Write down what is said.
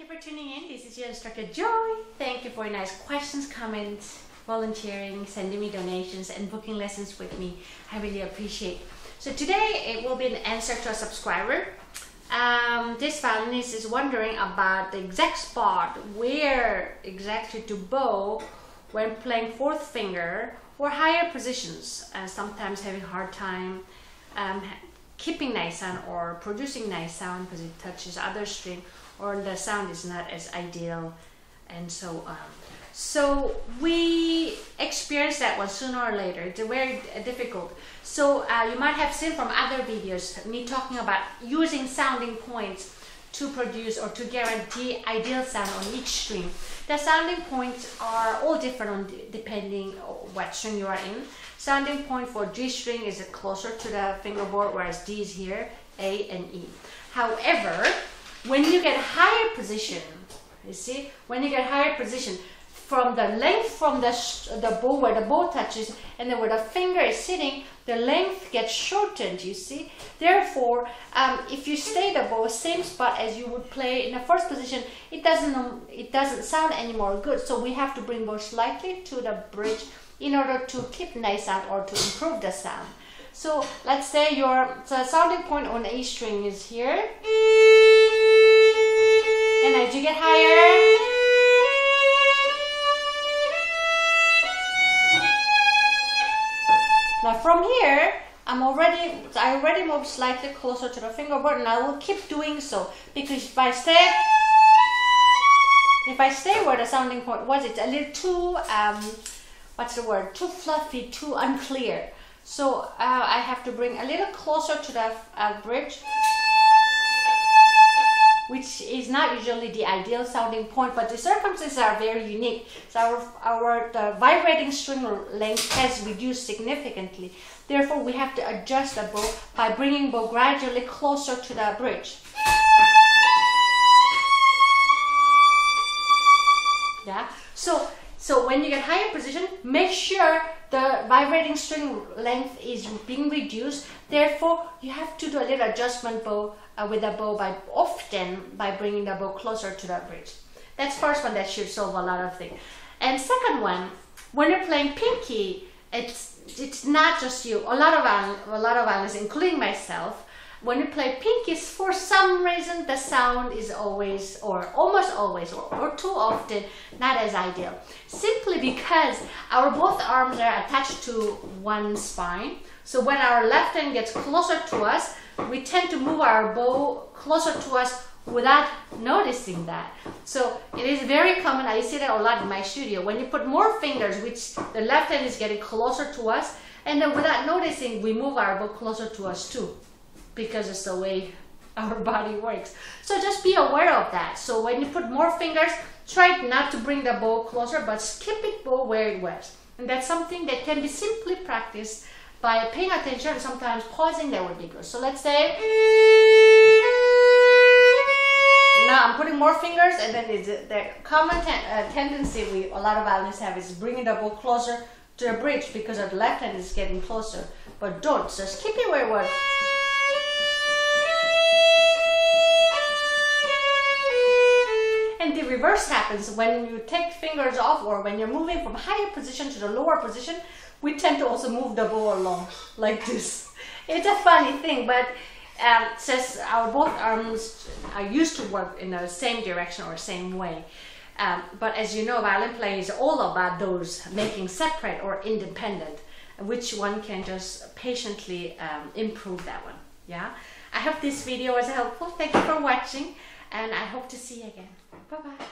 for tuning in. This is your instructor Joy. Thank you for your nice questions, comments, volunteering, sending me donations and booking lessons with me. I really appreciate. So today it will be an answer to a subscriber. This violinist is wondering about the exact spot where exactly to bow when playing fourth finger or higher positions, sometimes having a hard time keeping nice sound or producing nice sound because it touches other string or the sound is not as ideal and so on. So we experience that one sooner or later. It's very difficult. So you might have seen from other videos me talking about using sounding points to produce or to guarantee ideal sound on each string. The sounding points are all different depending on what string you are in. Sounding point for G string is closer to the fingerboard, whereas D is here, A and E. However, when you get higher position, you see, when you get higher position, from the length from the bow where the bow touches and then where the finger is sitting, the length gets shortened, you see. Therefore, if you stay the bow same spot as you would play in the first position, it doesn't sound any more good. So we have to bring bow slightly to the bridge in order to keep nice sound or to improve the sound. So let's say the sounding point on A string is here, and as you get higher, now from here, I already moved slightly closer to the fingerboard, and I will keep doing so because if I stay where the sounding point was, it's a little too too fluffy, too unclear. So I have to bring a little closer to the bridge, which is not usually the ideal sounding point, but the circumstances are very unique. So the vibrating string length has reduced significantly. Therefore, we have to adjust the bow by bringing bow gradually closer to the bridge. Yeah. So when you get higher position, make sure the vibrating string length is being reduced. Therefore, you have to do a little adjustment with the bow by bringing the bow closer to the bridge. That's first one. That should solve a lot of things. And second one, when you're playing pinky, it's not just you. A lot of violinists, including myself, when you play pinkies, for some reason the sound is always, or almost always, or too often, not as ideal. Simply because our both arms are attached to one spine. So when our left hand gets closer to us, we tend to move our bow closer to us without noticing that. So it is very common, I see that a lot in my studio, when you put more fingers, which the left hand is getting closer to us, and then without noticing, we move our bow closer to us too, because it's the way our body works. So just be aware of that. So when you put more fingers, try not to bring the bow closer, but keep it bow where it was. And that's something that can be simply practiced by paying attention and sometimes pausing. That would be good. So let's say, now I'm putting more fingers, and then the common tendency a lot of violinists have is bringing the bow closer to the bridge because the left hand is getting closer. But don't, just keep it where it was. And the reverse happens when you take fingers off, or when you're moving from higher position to the lower position, we tend to also move the bow along like this. It's a funny thing, but since our both arms are used to work in the same direction or same way. But as you know, violin playing is all about those making separate or independent, which one can just patiently improve that one. Yeah, I hope this video was helpful. Thank you for watching, and I hope to see you again. Bye-bye.